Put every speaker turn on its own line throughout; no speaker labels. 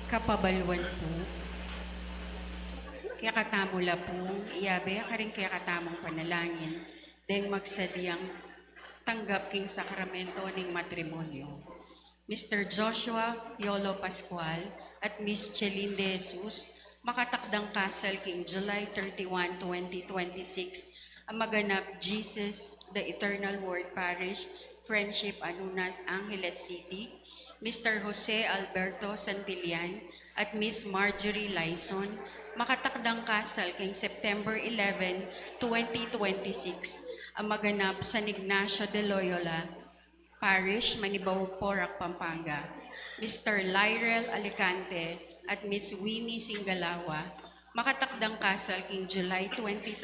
Kapabalwan po, kaya katamula po, iyabe ka rin kaya katamong panalangin, deng magsadyang tanggap king sakramento ning matrimonyo. Mr. Joshua Yolo Pascual at Miss Cheline De Jesus, makatakdang kasal king July 31, 2026, ang maganap Jesus, the Eternal Word Parish, Friendship Anunas, Angeles City, Mr. Jose Alberto Santillan at Miss Marjorie Lyson, makatakdang kasal kay September 11, 2026, ang maganap sa Ignacio de Loyola Parish, Manibaw, Porac, Pampanga, Mr. Lyrel Alicante at Miss Winnie Singalawa, makatakdang kasal king July 21,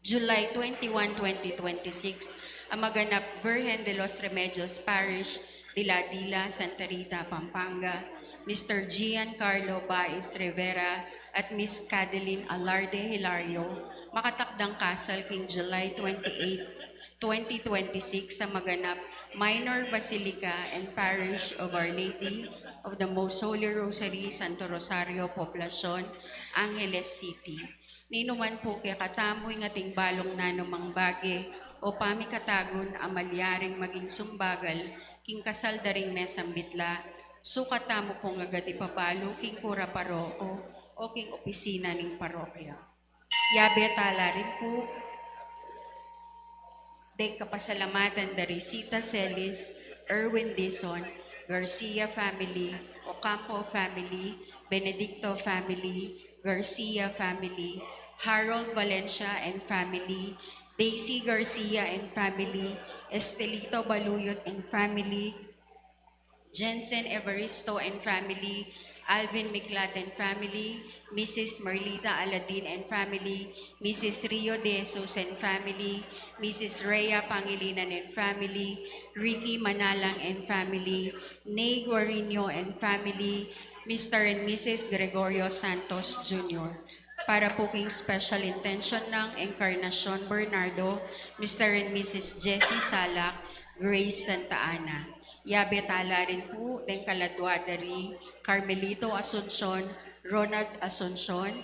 2026, ang maganap Virgen de los Remedios Parish, Dila, Santa Rita, Pampanga, Mr. Giancarlo Baez Rivera at Miss Cadeline Alarde Hilario, makatakdang kasal king July 28, 2026 sa maganap Minor Basilica and Parish of Our Lady of the Most Holy Rosary, Santo Rosario, Poblacion, Angeles City. Ninuman po kaya katamoy nga ating balong nanumang bagi o pamikatagon amalyaring maging sumbagal king kasal daring nesambitla, sukatamo po nga gati papalo king kura paroko o king opisina ning parokya. Yabe tala rin po deng kapasalamatan dari Sita Celis, Erwin Dizon, Garcia family, Ocampo family, Benedicto family, Garcia family, Harold Valencia and family, Daisy Garcia and family, Estelito Baluyot and family, Jensen Evaristo and family, Alvin Miklat and family, Mrs. Marlita Aladin and family, Mrs. Rio De Jesus and family, Mrs. Rhea Pangilinan and family, Ricky Manalang and family, Nay Guarino and family, Mr. and Mrs. Gregorio Santos Jr. Para po king special intention ng Encarnacion Bernardo, Mr. and Mrs. Jessie Salak, Grace Santa Ana. Yabe tala rin po ng kaladwa dari Carmelito Asuncion, Ronald Asuncion,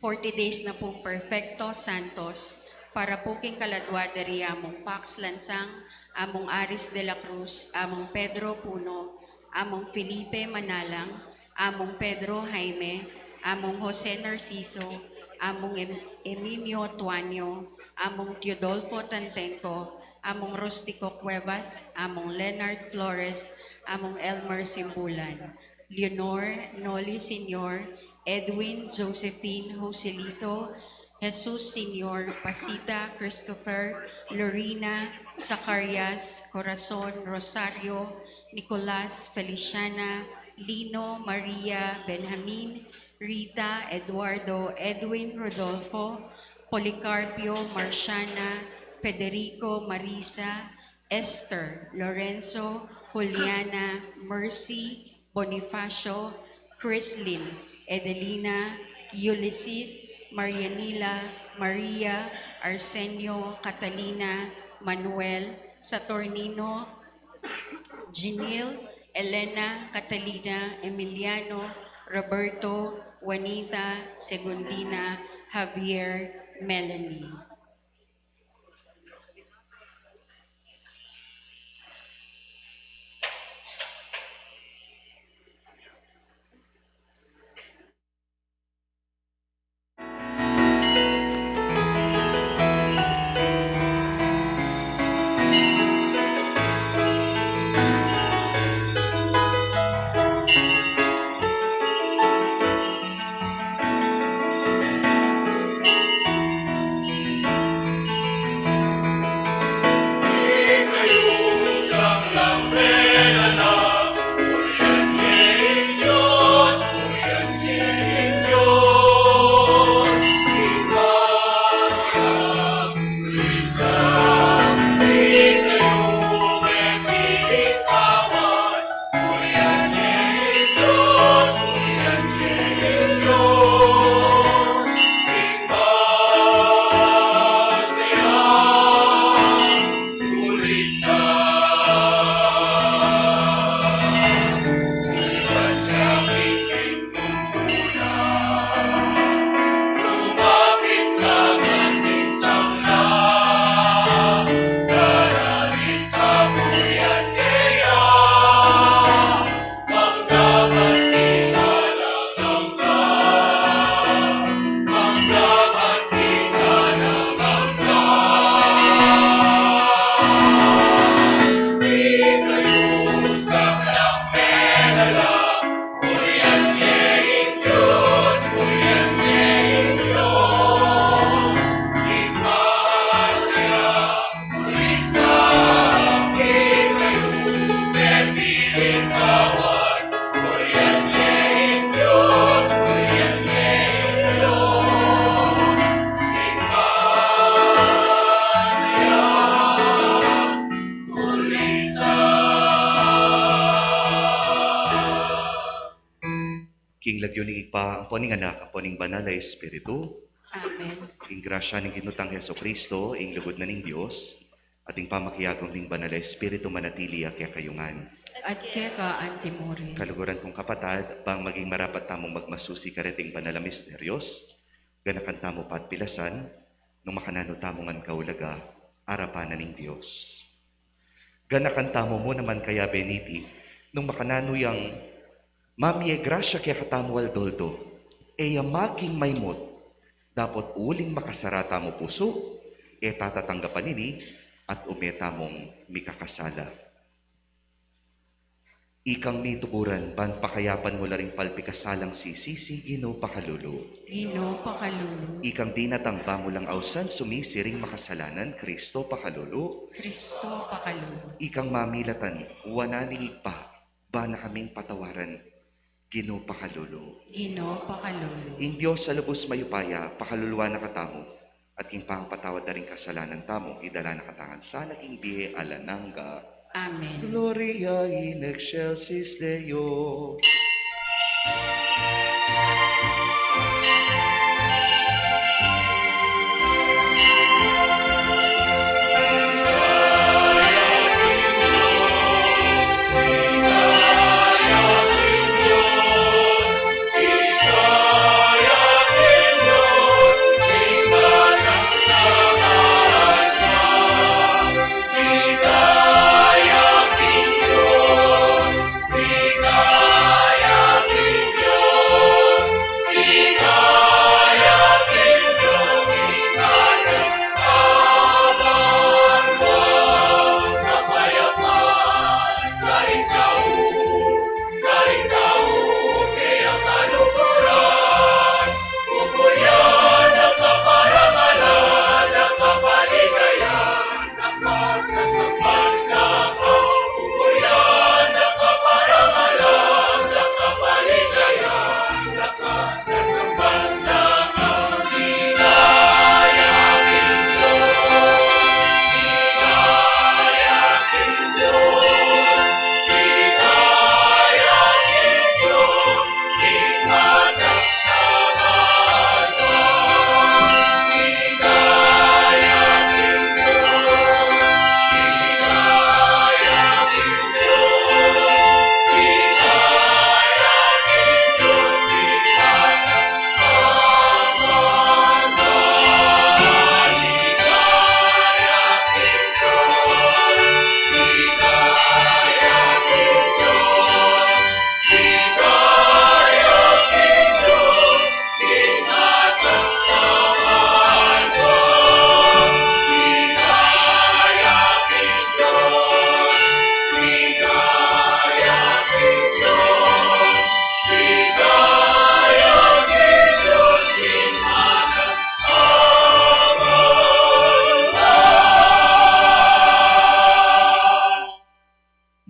40 days na pong Perfecto Santos, para po king kaladwa dari among Pax Lansang, among Aris de la Cruz, among Pedro Puno, among Felipe Manalang, among Pedro Jaime, among Jose Narciso, among Emilio Tuanyo, among Teodolfo Tantenco, among Rustico Cuevas, among Leonard Flores, among Elmer Simbulan, Leonor Noli Senior, Edwin Josephine Joselito, Jesus Senior, Pasita Christopher, Lorena Zacarias, Corazon Rosario, Nicolas Feliciana, Lino Maria Benjamin, Rita Eduardo Edwin Rodolfo, Policarpio Marciana, Federico Marisa, Esther Lorenzo, Juliana Mercy, Bonifacio, Crislin, Edelina, Ulysses, Marianila, Maria, Arsenio, Catalina, Manuel, Saturnino, Ginil, Elena, Catalina, Emiliano, Roberto, Juanita, Segundina, Javier, Melanie.
King lagyo ning igpa, ang poning anak, ang poning banal na Espiritu,
Amen.
ing grasya ning ginutang Heso Kristo, ing lugod na ning Dios, at ing pamakiyagong ning banal na Espiritu manatili kaya kayungan.
At kaya ka, Antimori.
Kaluguran kong kapatad, bang maging marapat tamong magmasusi kareting banal na misteryos, ganakan tamo pat pilasan, nung makanano tamo ngan kaulaga, arapan na ning Dios. Ganakan tamo mo naman kaya Beniti, nung makanano yang mamiye grasya kaya katamo aldoldo, maging maymot, dapat uling makasarata mo puso, tatatanggapan nini, at umeta mong mikakasala. Ikang mitukuran, ban pakayapan mo laring palpikasalang sisisi, Ginoo pakalulu.
Ginoo pakalulu.
Ikang dinatangba mo lang ausan, sumisiring makasalanan, Kristo pakalulu.
Kristo pakalulu.
Ikang mamilatan, wananingig pa, ba na kaming patawaran, Ginoo pakalulu.
Ginoo pakalulu.
In Diyos sa lubos mayupaya, pakaluluwa na katamo, at king pangpatawad na rin kasalanan tamo, idala na katangan sa naging bihe alanangga.
Amen.
Gloria in excelsis Deo.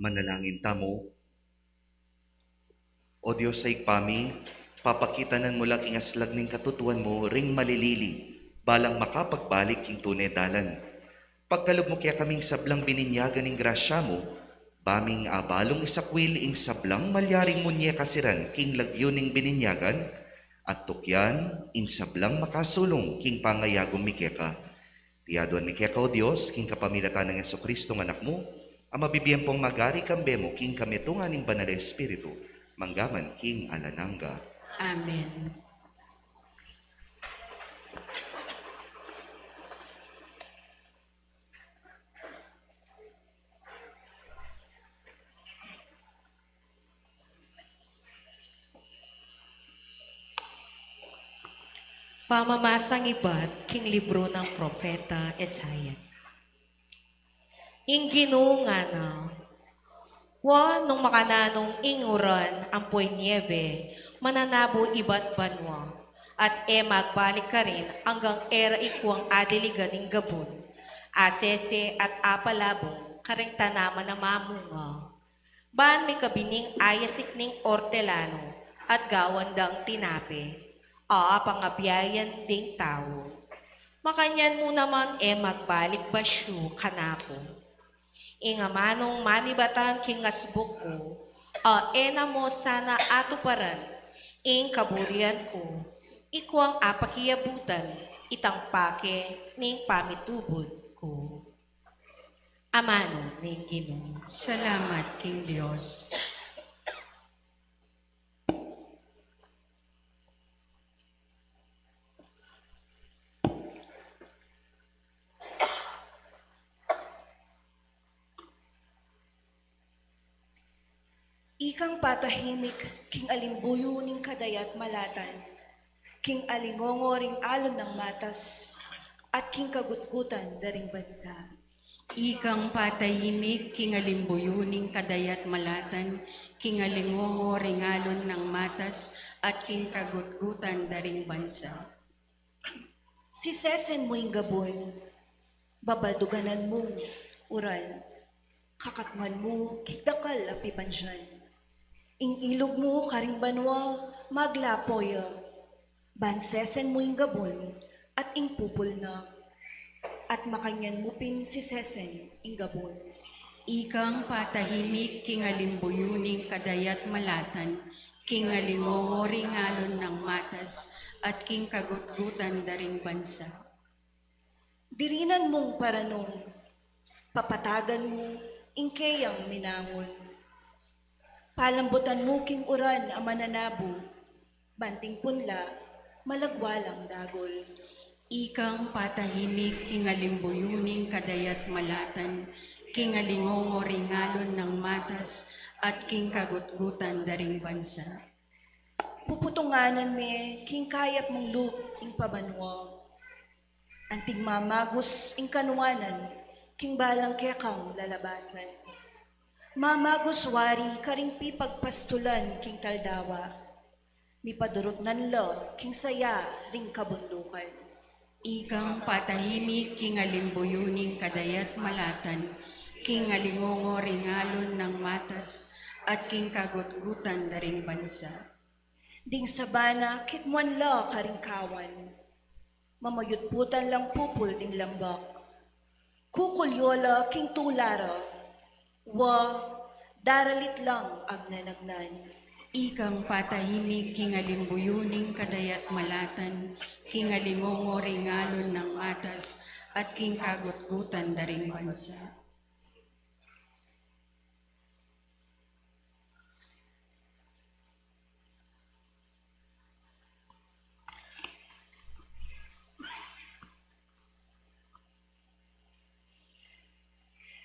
Manalangin tamo. O Diyos sa ikpami, papakitanan mo lang ingaslag ning katutuan mo, ring malilili, balang makapagbalik king tunay dalan. Pagkalog mo kaya kaming sablang bininyagan ning grasya mo, baming abalong isakwil ing sablang malyaring munye kasiran king lagyo ning bininyagan, at tukyan ing sablang makasulong king pangayagong mikeka. Tiyaduan mikeka o Diyos, king kapamilatan ng Jesucristo ng anak mo, ang mabibiyang pong magari kambe mo, king kametungan ning banal na Espiritu, manggaman king alanangga.
Amen.
Pamamasang iba't king libro ng propeta Esaias. Ing Ginoo nga na, wa nung makananong inguran ang poy niebe, mananabo iba't banwa, at magbalik ka rin hanggang era ikuang adiligan ng gabon, asese at apalabong karing tanaman na mamunga. Ban may kabining ayasik ning ortelano at gawandang tinape, pangabiyayan ding tao. Makanyan mo naman magbalik basyo kanapo. Ingamanong manibatan king asbuk ko, na mo sana atuparan, Ing kaburian ko, iko ang apakiyabutan, itang pake ning pamitubod ko. Amano ning Ginoo.
Salamat, King Diyos.
Ikang patahimik, king alimbuyo ning kadayat malatan, king alingongo ring alon ng matas, at king kagutgutan daring bansa.
Ikang patahimik, kingalimbuyuning kadayat malatan, kingalingongo ringalon ng matas, at king kagutgutan daring bansa.
Si sesen mo ing gabon, babalduganan mo, ural, kakatman mo, kikdakal api pansyan. Ing ilog mo, karing banwa, maglapoy, bansesen mo ing gabon, at ing pupul na, at makanyan mo pin si sesen ing gabon.
Ikang patahimik, kingalimbuyuning kadayat malatan, kingalingongo ringalon ng matas, at king kagutgutan daring bansa.
Dirinan mong paranong, papatagan mo, ing kayang minangon. Palambutan mo king uran ang mananabo, banting punla, malagwalang dagol.
Ikang patahimik, kingalimbuyuning kadayat malatan, kingalingongo ringalon ng matas, at king kagutgutan daring bansa.
Puputunganan me, king kayap mong lup, ing pabanwa. Anting mamagos, ing kanuanan, king balang kekang lalabasan. Mamagos wari, karing pipagpastulan, king taldawa. Mipadurot nanlo, king saya, ring kabundukan.
Ikang patahimik, kingalimbuyuning kadayat malatan, kingalingongo ringalon ng matas, at king kagutgutan daring bansa.
Ding sabana, kitmuan la karing kawan. Mamayutputan lang pupul ding lambak. Kukulyola king tulara, wa daralit lang ag nanagnan.
Ikang patahimik, kingalimbuyuning kadayat malatan, kingalingongo ringalon ng matas, at king kagutgutan daring bansa.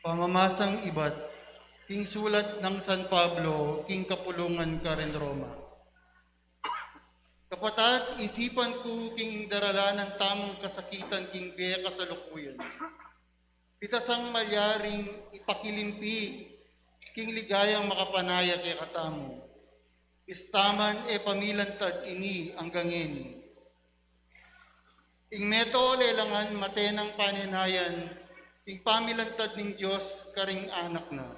Pamamasang iba't, king sulat ng San Pablo, king kapulungan ka rin Roma. Kapatag, isipan ko king darala ng tamang kasakitan king biya kasalukuyan. Pitasang malyaring ipakilimpi, king ligayang makapanaya kay katamo. Istaman e pamilantad ini ang gangeni. Ing meto lelangan matenang paninayan, ing pamilantad ng Diyos karing anak na.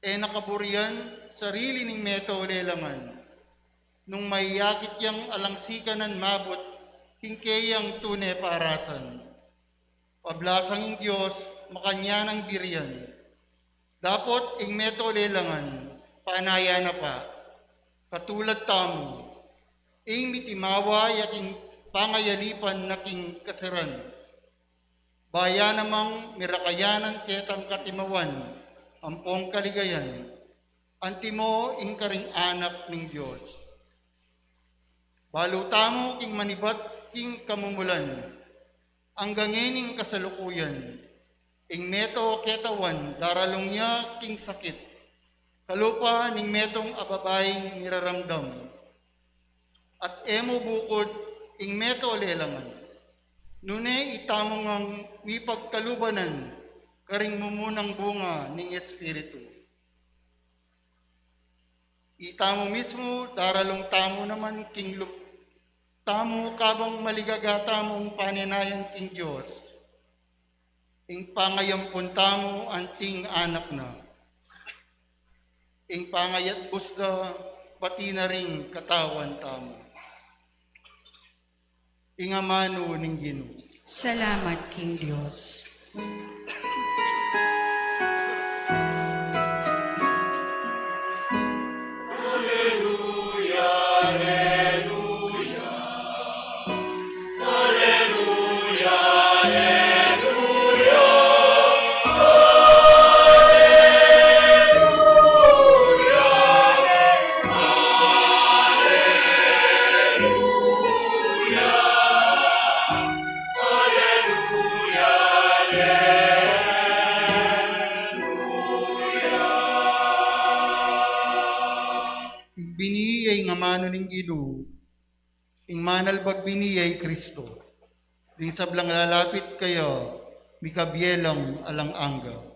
E nakaburian, sarili ning meto lelangan, nung may yakit yang alangsikanan mabot, king kayang tune parasan. Pablasang ing Diyos, makanya ng birian. Dapot ing meto lelangan, panaya na pa, katulad tamo, ing mitimawa yaking pangayalipan na king kasiran. Baya namang mirakayanan ketang katimawan, ampong kaligayan, antimo ing karing anak ng Diyos. Balutamo king manibat king kamumulan, ang gangening kasalukuyan, ing meto ketawan daralong niya king sakit, kalupa ning metong ababaying niraramdam, at emo bukod ing meto lelangan, nune itamong ang mipagkalubanan, karing mumunang bunga ning Espiritu. Itamo mismo, daralong tamo naman king tamo kabang maligagata mong paninayan king Diyos. Ing pangayampun tamo anting anak na. Ing pangayat busda, pati na ring katawan tamo. Ing amano ning Ginoo.
Salamat, King Diyos.
Alleluia,
manalbag biniyay Kristo. Ding sablang lalapit kayo, mikabyelang alang angga.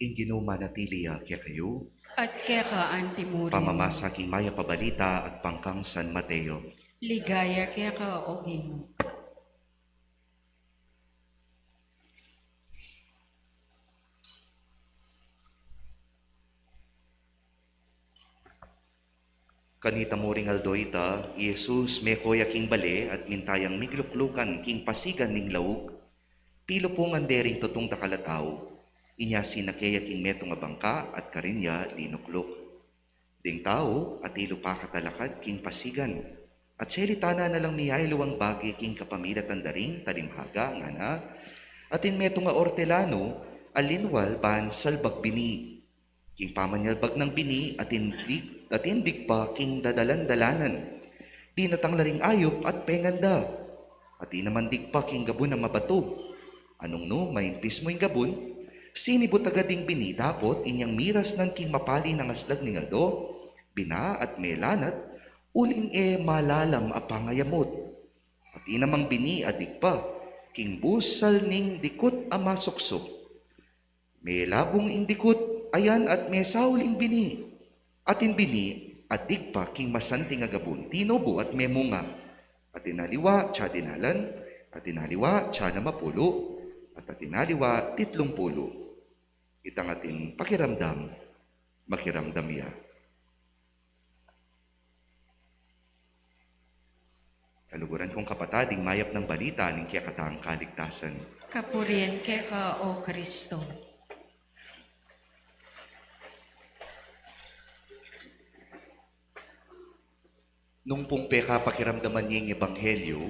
Ingino manatiliya kaya kayo,
At kaya ka, Antimuri.
pamamasa king maya pabalita at pangkang San Mateo.
Ligaya kaya ka, O Ginoo.
Kanita mo ring aldoita, Jesus me koya king bale at mintayang migluklukan king pasigan ning lauk. Pilo pong andering tutong dakalataw, inya sinakaya king metong abangka at karinya linukluk. Ding tao at ilo pa katalakad king pasigan. At selitana na lang miyay luwang bagi king kapamilat andaring talimhaga nga na. At in metong nga ortelano, alinwal ban salbag bini. King pamanyalbag ng bini at indig pa king dadalan-dalanan. Di natanglaring ayop at penganda. At di naman dig pa king gabon na mabato. Anong no, mainpis mo yung gabon? Sinibot agading bini dapot inyang miras ng king mapali ng aslag ni Aldo, bina at melanat, uling malalam apangayamot. At inamang bini adik pa, king busal ning dikot amasuksok. May labong indikot, ayan at may sauling bini. Atin bini, adik pa king masanting agabon, tinubo at may munga. At inaliwa, tsa dinalan, at inaliwa, tsa na mapulo, at inaliwa, 30. Itang ating pakiramdam, makiramdam ya. Kaluguran kong kapatading mayap ng balita ng kiyakatang kaligtasan.
Kapurian kaya ka, O Kristo.
Nung pong peka pakiramdaman niya yung ebanghelyo,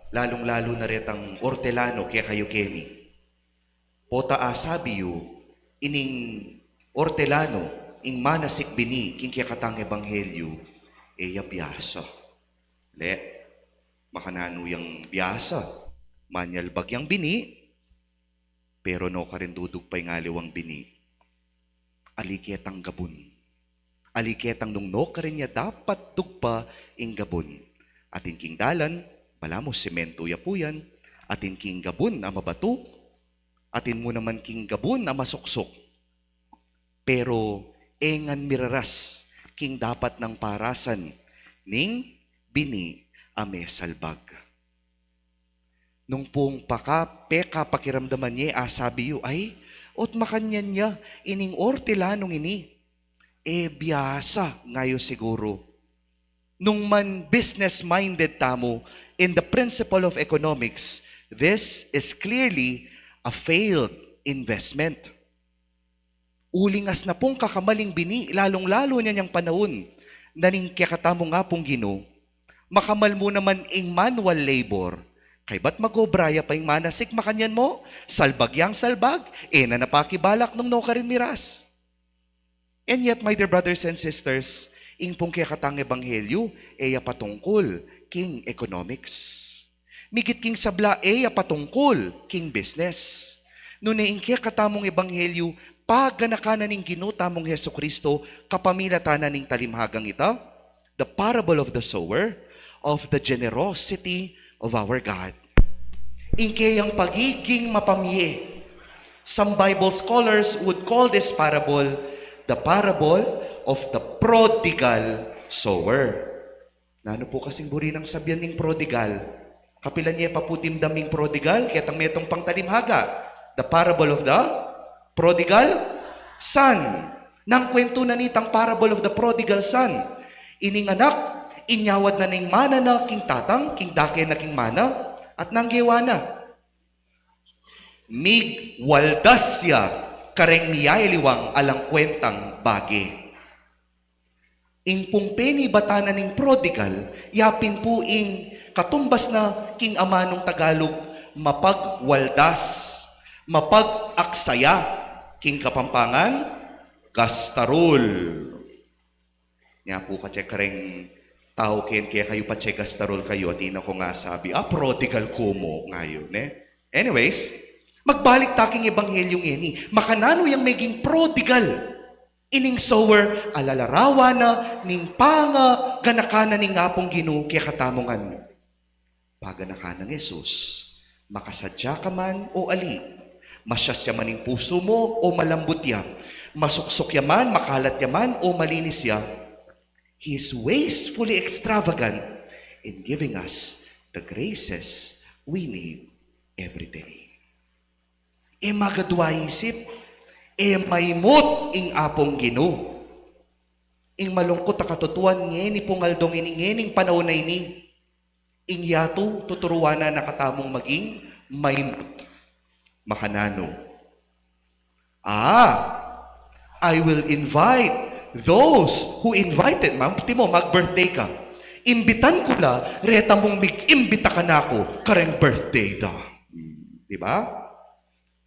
lalong-lalo na retang ortelano kaya kayo Kenny. Pota sabi yu, ining ortelano, ing manasik bini, king kaya katang ebanghelyo, biyasa. Le, makanano yung biyasa, manyal bagyang bini, pero no ka rin dudug pa yung aliwang bini. Aliketang gabon. Aliketang nung no ka rin niya dapat dugpa ing gabon. Atin king dalan, balamo semento yapuyan, atin king gabon na mabato, atin mo naman king gabon na masuksok. Pero engan miraras, king dapat ng parasan, ning bini ame salbag. Nung pong peka pakiramdaman niya, sabi yu, ay, ot makanyan niya, ining ortelanong ini, biyasa ngayo siguro. Nung man business-minded tamo, in the principle of economics, this is clearly a failed investment. Ulingas na pong kakamaling bini, lalong-lalo niya niyang panahon, naning kiyakatamo nga pong Ginoo, makamal mo naman ing manual labor, kay ba't magobraya pa ing manasik makanyan mo? Salbag yang salbag, na napakibalak nung no ka rin miras. And yet, my dear brothers and sisters, ing pong kiyakatang ebanghelyo, patungkol king economics. Migit king sabla, patungkol king business. Nuna ing kiyakatamong ebanghelyo, paganakanan ning ginutamong Heso Kristo, kapamilatanan ning talimhagang ito, the parable of the sower, of the generosity of our God. Ing kayang pagiging mapamye. Some Bible scholars would call this parable the parable of the prodigal sower. Nano po kasing buri ng sabyan ning prodigal. Kapilan niya paputim daming prodigal, kaya tang metong pangtalimhaga. The parable of the prodigal son. Nang kwento na nitang parable of the prodigal son. Ining anak, inyawad na ning mana na king tatang, king dake na king mana, at nanggewa na. Mig waldasya kareng miyayaliwang alang kwentang bagi. Ing pungpeni batanan ning prodigal, yapin po ing katumbas na king ama nung Tagalog, mapagwaldas, mapag-aksaya, king Kapampangan, gastarol. Nga po ka kareng tao ken kaya kayo pa gastarol kayo at ina ko nga sabi, prodigal ko mo ngayon. Anyways, magbalik taking ebanghelyong ini, makanano yung maging prodigal. Ining sower, alalarawa na, ning panga, ganakana ning ngapong Ginoo kaya katamongan. Paganakana ng Jesus, makasadya ka man o ali, masyas yaman ning puso mo o malambot ya, masuksok yaman, makalat yaman o malinis ya, He is wastefully extravagant in giving us the graces we need every day. Magadwa isip, maymot ing apong Ginoo. Ing malungkot a katutuan ngeni pungaldong ining panahon na ini. Ing yato tuturuan na nakatamong maging maymot. Makanano. I will invite those who invited, ma'am. Timo, mag-birthday ka. Imbitan ko la, reta mong mig-imbita ka na ako, kareng birthday da. Diba?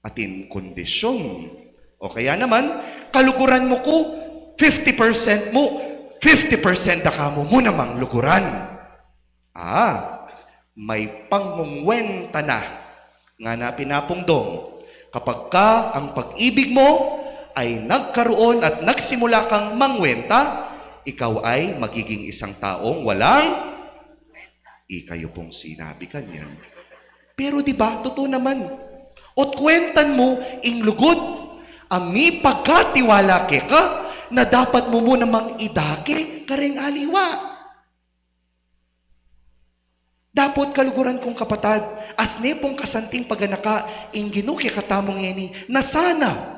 Atin kondisyon. O kaya naman, kaluguran mo ko, 50% mo, 50% da ka mo namang luguran. May pangungwenta na nga na pinapungdong. Kapag ka ang pag-ibig mo ay nagkaroon at nagsimula kang mangwenta, ikaw ay magiging isang taong walang ikayo pong sinabi kanyan. Pero di ba, totoo naman. At kwentan mo, ing lugod, ami pagkatiwala ke ka, na dapat mo namang idake, kareng aliwa. Dapat kaluguran kong kapatad, as ne pong kasanting paganaka, ing Ginoo kaya katamong eni, na sana,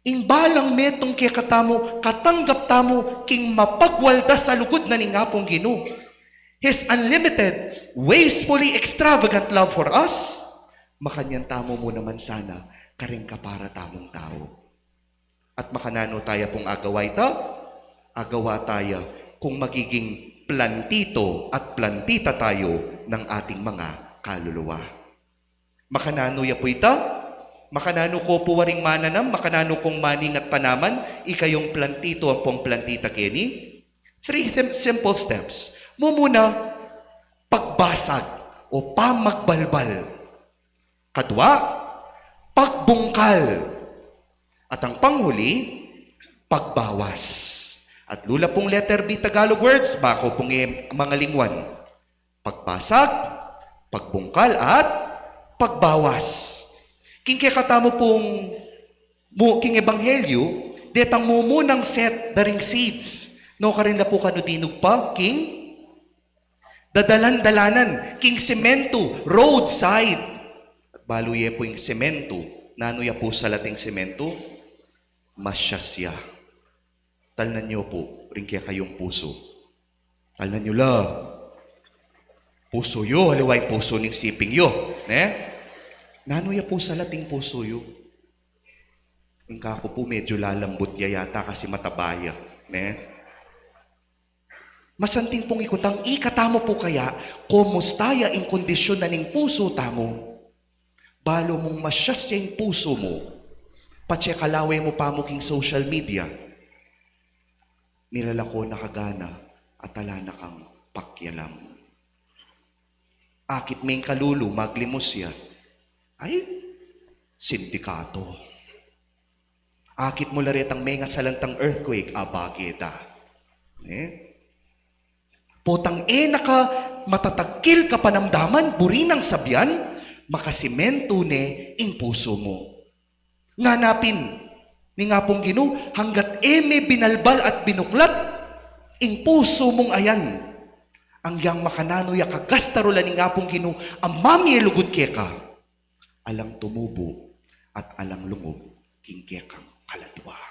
ing balang metong kaya katamo, katanggap tamo, king mapagwalda sa lugod na ningapong Ginoo. His unlimited, wastefully extravagant love for us, makanyan tamo mo naman sana, karing kapara tamong tao. At makanano tayo pong agaway agawa tayo kung magiging plantito at plantita tayo ng ating mga kaluluwa. Makanano ya po ita, makanano ko po waring mananam, makanano kong maning at panaman, ikayong plantito ang pong plantita keni. 3 simple steps. Mumuna, pagbasag o pamagbalbal. Kadwa, pagbungkal. At ang panghuli, pagbawas. At lula pong letter B Tagalog words, bako pong mga lingwan. Pagbasag, pagbungkal, at pagbawas. King kaya katamo pong king ebanghelyo, detang mumunang set daring seeds. No ka rin na po kanudinog pa, king? Dadalan-dalanan, king semento, roadside. At baluye po yung semento, nanuya po sa lating semento, masyasya. Talnan nyo po, rin kaya kayong puso. Talnan nyo la. Puso yo, haliway puso ning siping yo. Nanuya po sa lating puso yo. Ingka ko po medyo lalambot yata kasi matabaya. Masanting pong ikutang, ikatamo po kaya, kumustaya ing kondisyon na ning puso tamo. Balo mong masyasya yung puso mo, patse kalaway mo pa mo king social media, milalako nakagana at alana kang pakyalam. Akit may kalulu, maglimos ya, ay, sindikato. Akit mo laretang may nga salantang earthquake, abageta. Potang naka matatagkil ka panamdaman, burinang sabyan, makasimento ne ing puso mo. Nganapin, ni nga pong Ginoo, hanggat may binalbal at binuklat, ing puso mong ayan, ang yang makanano ya kagastarola ni nga pong Ginoo, ang mami lugod keka, alang tumubo at alang lungob, king kekang kaladwa.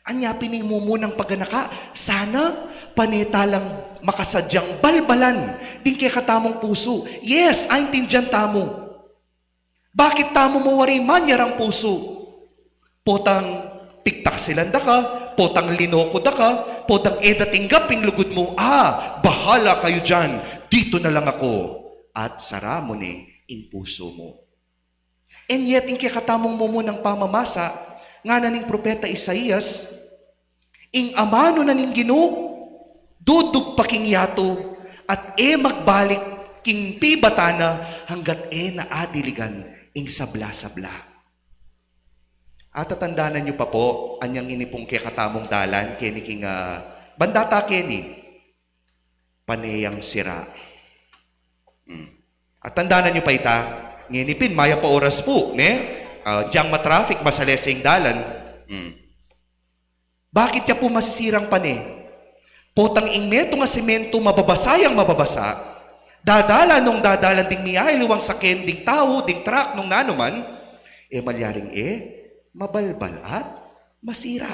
Anya pining mo munang paganaka, sana panitalang makasadyang balbalan din kay katamong puso. Yes, aintindihan tamo. Bakit tamo mo wari manyarang puso? potang piktaksilan da ka, potang linoko da ka, potang edatinggap ing lugod mo, bahala kayo dyan, dito na lang ako. At sara mo ni ing puso mo. And yet, ing kakatamong mo ng pamamasa, nga na ning propeta Isaías, ing amano na ning Ginoo, dudug pa king yato, at magbalik king pibatana, hanggat naadiligan ing sabla-sabla. At tatandaanan niyo pa po, anyang inipong kakatamong dalan, kini king bandata kini, panayang sira. At tandaanan niyo pa ita, nginipin, maya pa oras po, ne? Diyang matraffic, masalesing dalan. Bakit niya po masisirang pane? Potang ingmeto nga semento, mababasayang mababasa, dadala nung dadalan ding miyay, luwang saken, ding tao, ding truck, nung nanuman, malyaring mabalbal at masira.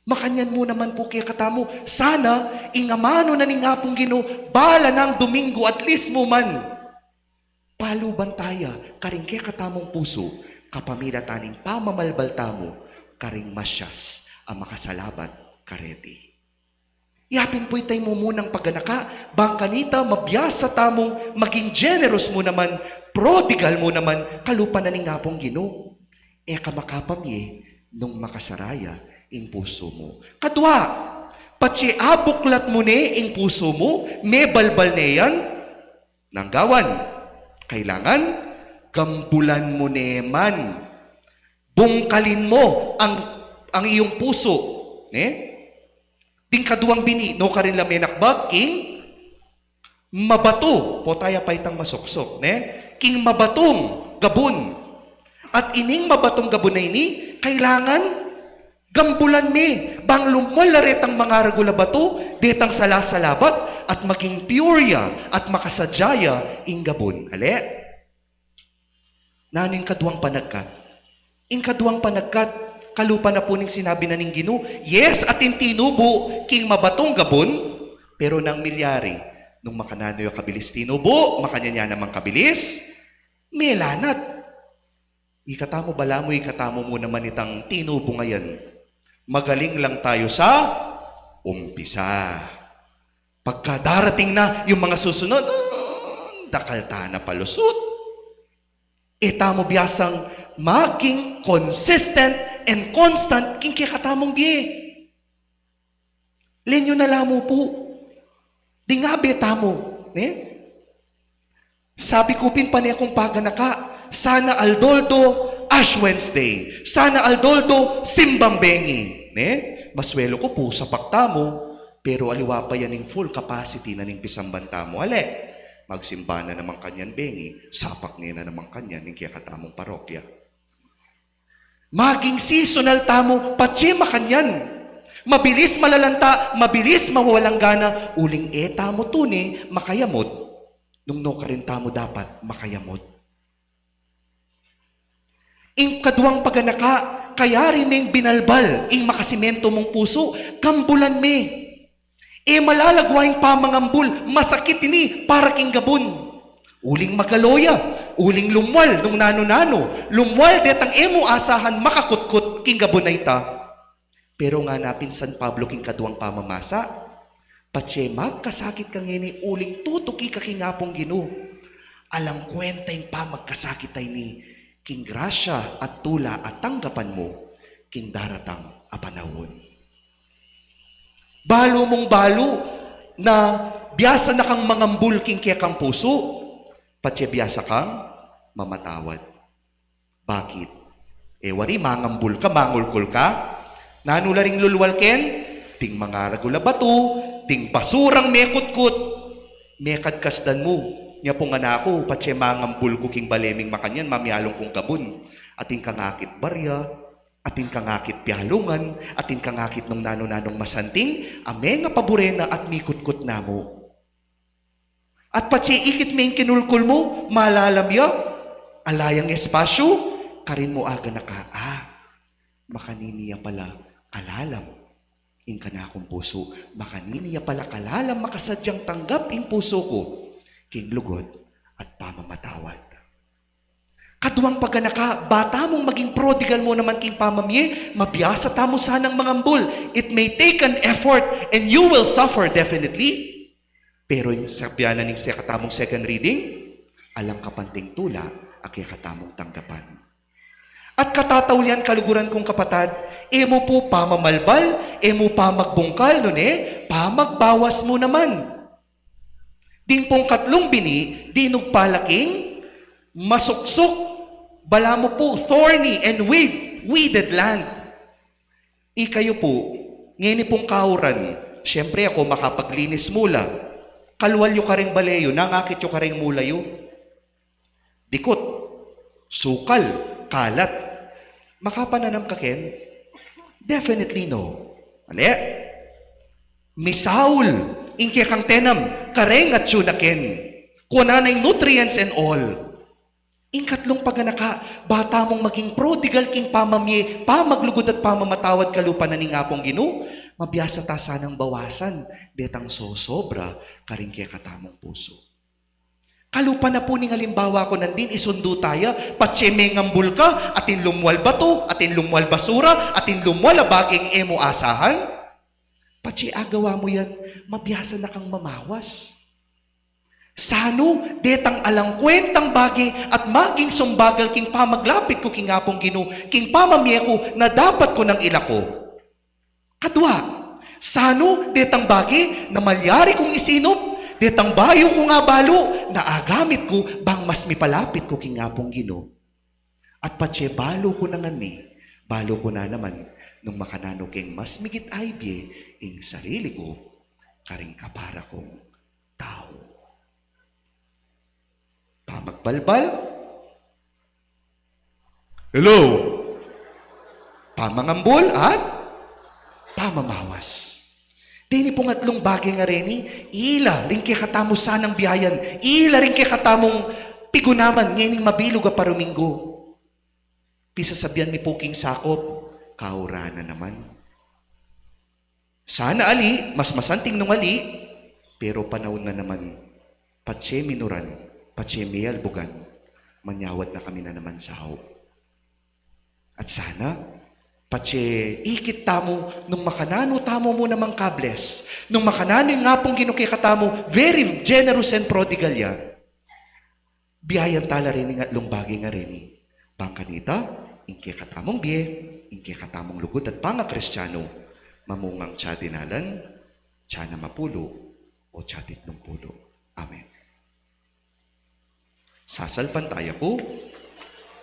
Makanyan mo naman po kaya katamo, sana ingamano na ni nga pong Ginoo, bala ng Domingo at least mo man. Paluban taya, karing kaya katamong puso, kapamila taning pamamalbal tamo, karing masyas ang makasalabat kareti. Yapin po'y tayo mo munang pagganaka, bangkanita mabiyasa tamong maging generous mo naman, prodigal mo naman, kalupa na ni nga pong Ginoo. Kamakapamye nung makasaraya ing puso mo. Kadwa, patsi abuklat mo ne ing puso mo, may balbal ne yan, nanggawan, kailangan, gambulan mo ne man, bungkalin mo ang iyong puso, Ting kaduang bini, no ka rin lamenakbag, king mabato, po tayo pa itang masuksok, king mabatong gabon. At ining mabatong gabon na ini, kailangan gambulan me, bang lumalaret ang mga regula bato, detang salasalabat, at maging purya, at makasadyaya, ing gabon. Ale? Naning kaduang panagkat. Ing kaduang panagkat, kalupa na po ning sinabi na ning Ginoo, yes, at tinubo, king mabatong gabon, pero nang milyari, nung makanano yung kabilis tinubo, makanya namang kabilis, melanat. Ikatamo bala mo, ikatamo mo naman itang tinubo ngayon. Magaling lang tayo sa umpisa. Pagka darating na yung mga susunod, dakalta na palusot. Tamo biyasang maging consistent and constant king kikatamong biye. Lenyo na lamo po. Di nga betamo. Sabi ko pinpanay akong paganaka, sana Aldoldo, Ash Wednesday. Sana Aldoldo, Simbang Bengi. Maswelo ko po sa paktamo, pero aliwa pa yan ng full capacity na ng pisamban mo. Ale, magsimba na naman kanyan Bengi, sapak niya na naman kanyan ng kaya katamong parokya. Maging seasonal tamo, patsima kanyan. Mabilis malalanta, mabilis mawawalang gana, uling tamo tuni, makayamot. Nung no ka rin tamo dapat makayamot. Ing kaduang paganaka, kaya rin meng binalbal, ing makasimento mong puso, kambulan me. Malalagwaing pamangambul, masakit ini, para king gabon. Uling magaloya, uling lumwal, nung nano-nano, lumwal detang emo asahan, makakutkot, king gabon na ita. Pero nga napin San Pablo king kaduang pamamasa, patse magkasakit kang ini, uling tutuki ka king apong Ginoo. Alam kwenta yung pamagkasakit ay ni, king grasya at tula at tanggapan mo, king daratang apanahon. Balo mong balo na biyasa na kang mangambul king kaya kang puso, patya biyasa kang mamatawad. Bakit? Wari, mangambul ka, mangulkul ka, nanularing lulwal ken, ting mga ragula bato, ting basurang mekutkut, mekadkasdan mo, niya pong anako, patse mangambul ko king baleming makanyan, mamiyalong kong kabun. Ating kangakit barya, ating kangakit pihalungan, ating kangakit nung nano-nanong masanting, ame nga paborena at mikutkut na mo. At patse ikit may kinulkul mo, malalamya, alayang espasyo, karin mo aga na ka, makaniniya pala, kalalam, ing kanakong puso, makaniniya pala kalalam, makasadyang tanggap ing puso ko, king lugod at pamamatawad. Kaduang paganaka, bata mong maging prodigal mo naman king pamamye, mabiyasa tamo sanang mangambol. It may take an effort and you will suffer definitely. Pero yung sabianan ng katamong second reading, alam kapanting tula, aki katamong tanggapan. At katataulian kaluguran kong kapatad, emo po pamamalbal, emo pa magbungkal, pamagbawas mo naman. Ding pong katlong bini, dinug palaking, masuksok, bala mo po, thorny and weeded land. Ikayo po, ngayon pong kauran, syempre ako makapaglinis mula. Kalwalyo ka ring baleyo, nangakit yo ka ring mulayo. Dikot, sukal, kalat. Makapananam ka ken? Definitely no. Mali? Misaul, ingke kang tenam, kareng at syunaken. Kunanay nutrients and all. Ingkatlong paganaka, bata mong maging prodigal king pamamye, pamaglugod at pamamatawad kalupa na ni ngapong Ginoo, mabiyasa ta sanang bawasan, detang sosobra, karing kaya katamong puso. Kalupa na po ning halimbawa ko nandin, isundo tayo, patsemengambul ka, atin lumwal bato, atin lumwal basura, atin lumwal abaging emo asahan. Patsi agawa mo yan, mabiyasa na kang mamawas. Sano, detang alang kwentang bagi at maging sumbagal king pamaglapit ko king apong Ginoo, king pamamye ko na dapat ko ng ilako. Kadwa, sano, detang bagi na malyari kong isinop, detang bayo ko nga balo, na agamit ko bang mas mipalapit ko king apong Ginoo. At patse balo ko na ngani, balo ko na naman, nung makanano king mas migit aybye, ing sarili ko, karing kapara kong tao. Pamagbalbal? Hello? Pamangambol at pamamawas. Dini pong atlong bagay nga reni, ila rin kay katamo sanang biyayan, ila rin kay katamong pigunaman, ngayon mabilog a paruminggo. Pisasabihan ni Puking Sakop, kaurana naman. Sana ali, mas masanting nung ali, pero panahon na naman, patse minuran, patse miyalbugan, manyawat na kami na naman sa haw. At sana, patse ikit tamo, nung makanano tamo mo namang kables, nung makanano yung nga pong ginukikatamo, very generous and prodigal ya, biyayan tala rin nga lumbagi nga rin. Pangkanita, ingke katamong biye, ingke katamong lugod at panga kristyano, mamungang tsa dinalan, tsa na mapulo, o tsa titnong pulo. Amen. Sasalpantaya ko,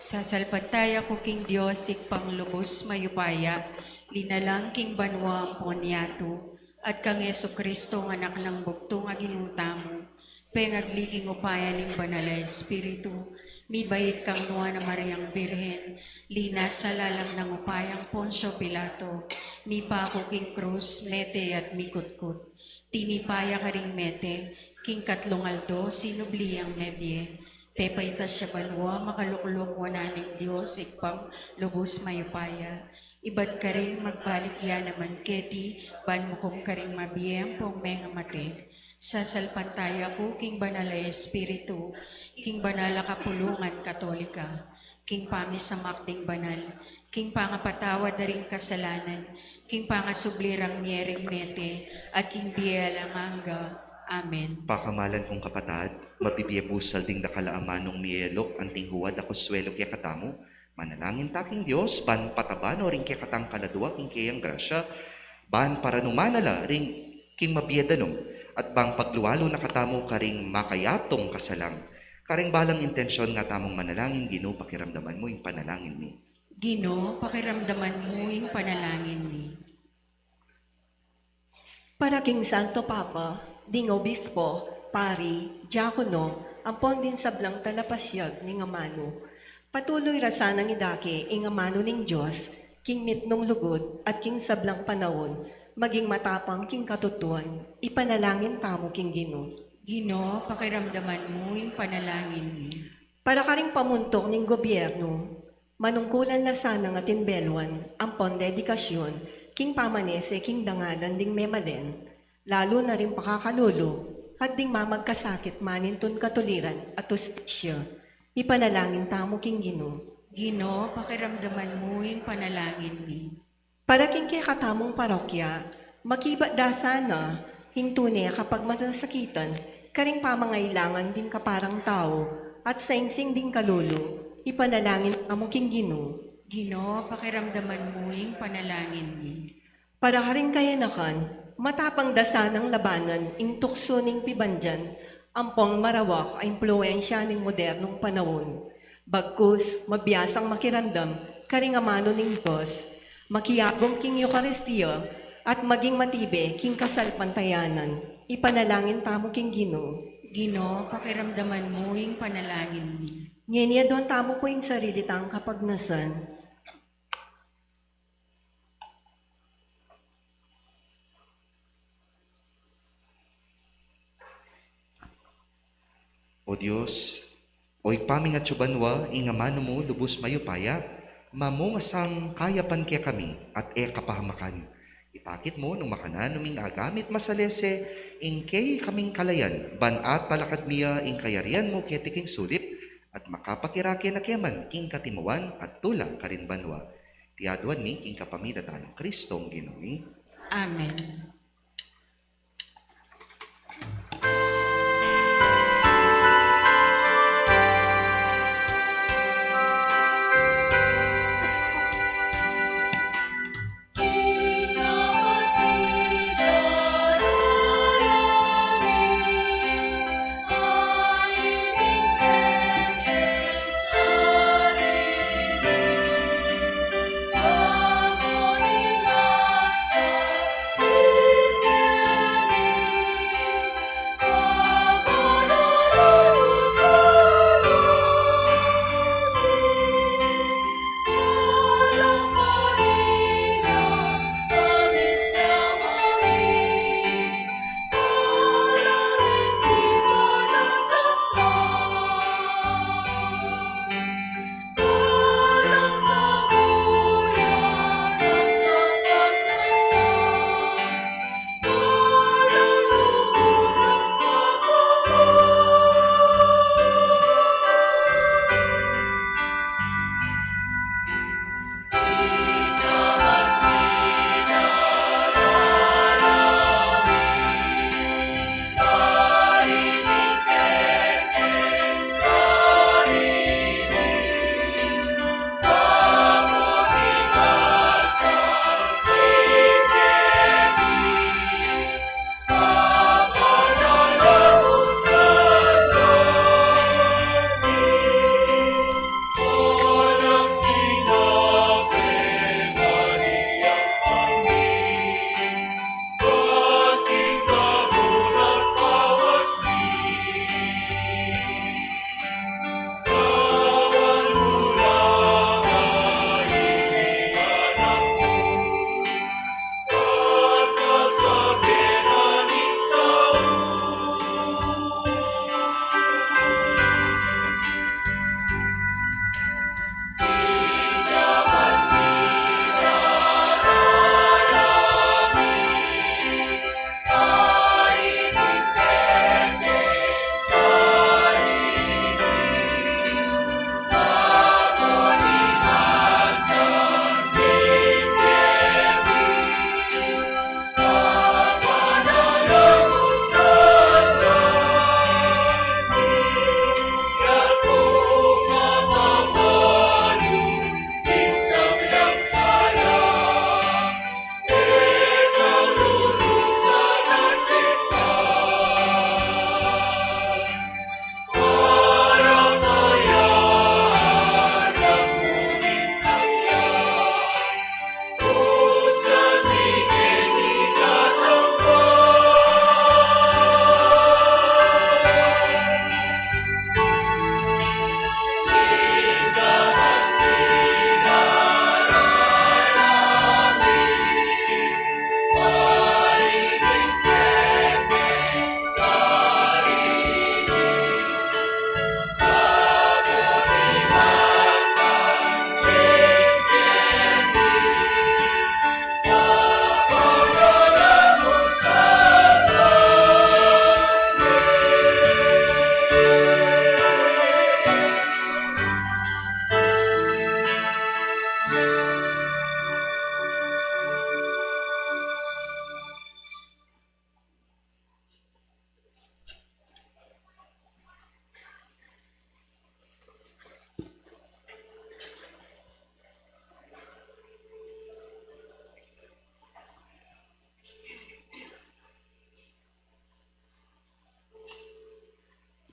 Sasalpantaya ko king Diyos, ikpang lubos mayupaya, linalang king banwa ang ponyato, at kang Yesu Kristo ng anak ng bugtong aginutamo, penagliging upaya ng banal na Espiritu, mibait kang nuwa na Mariang Birhen, linas sa lalang ng upayang Poncio Pilato, mipako king krus, mete at mikutkut, tinipaya ka ring mete, king katlong aldo, sinubli ang mebye, pepaitas siya banwa, makalukulong wana ng Diyos, ikpang lubos mayupaya. Iba't ka rin magbalik yan naman keti, ban mo kong ka rin mabiyem pong mga mate. Sasalpantaya ko, king banal na Espiritu, king banal na kapulungan katolika, king pamisamakding banal, king pangapatawad na ring kasalanan, king pangasublirang miyering mete, at king biyalamanga. Amen.
pakamalan kong kapatad, mabibiyabusal ding nakalaaman ng miyelok, anting huwad ako swelo kaya katamo, manalangin taking Diyos, ban patabano ring kaya katang kaladwa, king kayang grasya, ban para numanala ring king mabiyadanong, at bang pagluwalo na katamo karing makayatong kasalang, karing balang intensyon nga tamong manalangin, Ginoo, pakiramdaman mo yung panalangin ni.
Ginoo, pakiramdaman mo yung panalangin ni.
Para king Santo Papa, ding obispo, pari, diakono, ampon din sablang talapasyag ning amano. Patuloy rasanang idake ing amano ning Diyos, king mitnong lugod at king sablang panahon, maging matapang king katutuan, ipanalangin tamo king Ginoo.
Ginoo, pakiramdaman mo yung panalangin ni.
Para karing pamuntok ning gobyerno, manungkulan na sana nga tinbelwan, ampon dedikasyon, king pamanese, king danganan ding memalen, lalo na rin pakakalulo, at ding mamagkasakit maninton katuliran at ustisya,
Ipanalangin tamo king Ginoo.
Ginoo, pakiramdaman mo yung panalangin ni.
Para king kaya katamong parokya, makibat da sana, hintune kapag matasakitan, karing pamangailangan din kaparang tao, at saingsing din kalulu, ipanalangin tamo king Ginoo.
Ginoo, pakiramdaman mo yung panalangin ni.
Para karing kayanakan, matapang dasa ng labanan, ing tukso ning pibandyan, ampong marawak ay impluensya ning modernong panahon. Bagkus, mabiyasang makirandam, karing amano ning Diyos, makiyagong king Eucharistia, at maging matibe king kasalpantayanan, ipanalangin tamo king Ginoo.
Ginoo, pakiramdaman mo yung panalangin ni.
Ngenya doon tamo po yung sarili tang kapagnasan.
O Diyos, oy paming at subanwa, ingamano mo lubos mayupaya, mamungasang kayapan kaya kami at kapahamakan. Ipakit mo nung makanan numing agamit masalese, ingkay kaming kalayan, ban at palakad miya ing kayarian mo ketiking sulip, at makapakirake na keman king katimuan at tulang karin banwa. Tiaduan mi king kapamidatan Kristong Ginoo.
Amen.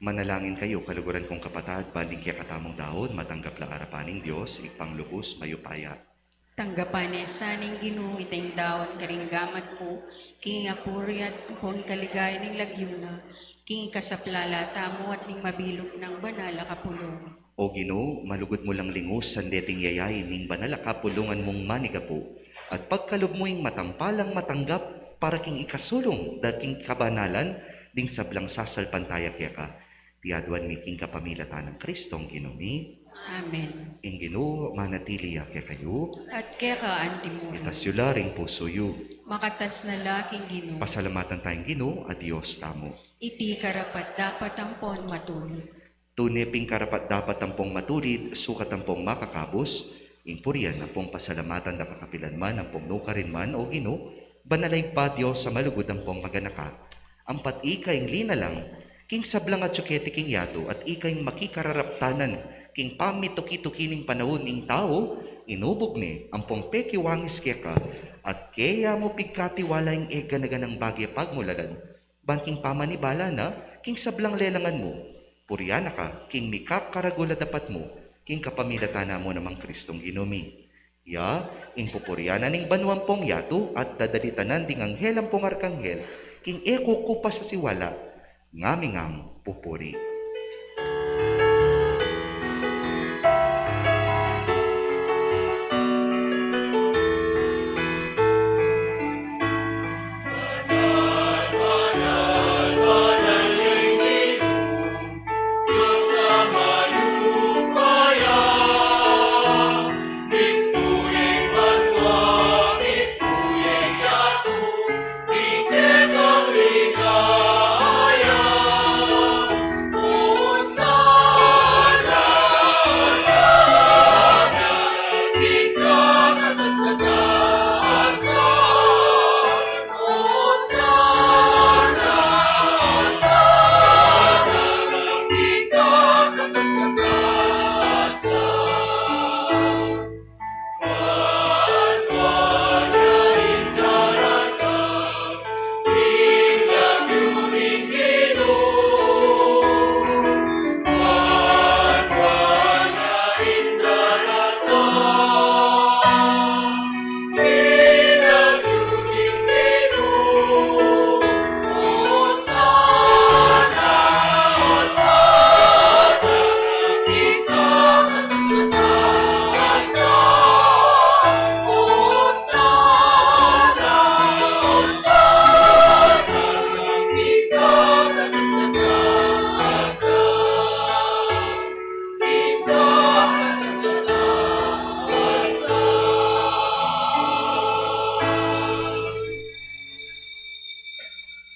Manalangin kayo, kaluguran kong kapatad, banding kaya katamong dahon, matanggap la arapaning Diyos, ipanglubos, mayupaya.
Tanggapan saning Ginoo iteng daon karing gamat mo, king apuri at kung kaligay ning lagyuna, king kasaplala tamo at ning mabilog ng banala kapulong.
O Ginoo, malugod mo lang lingus san deting yayay ning banala kapulungan mong manigapo, at pagkalob mo ing matampalang matanggap para king ikasulong dating kabanalan ding sablang sasalpantaya kaya ka. Tiadwan mi king kapamilatan ng Kristong Ginoo.
Amen.
Ing Ginoo manatili kaya kayo,
At kaya ka antimuno,
itasyo ring puso yu.
makatas na laking Ginoo,
Pasalamatan tayong Ginoo, adios tamo.
iti karapat dapat ampon matulog.
Tuneping karapat dapat tampong matulid, sukat tampong makakabos, ing puriyan na pong pasalamatan na kakapilan man, ang pong nukarin man o Ginoo, banalay pa Diyos sa malugod ang pong maganaka. Ampat ikaing lina lang, king sablang at tsukete king yato, at ikaing makikararaptanan, king pamituki-tukining panahon ning tao, inubog ni ang pong pekiwangis keka, at kaya mo pigkatiwala yung ega-naganang bagay pagmulalan, banking pamanibala na, king sablang lelangan mo, puryana ka, king mikap karagula dapat mo, king kapamilatana mo namang Kristong Ginoo. Ya, ing pupuryana ning banwampong yato, at dadalitanan ding anghelang pong arkanghel, king eko kupa sa siwala, ngamingam pupuri.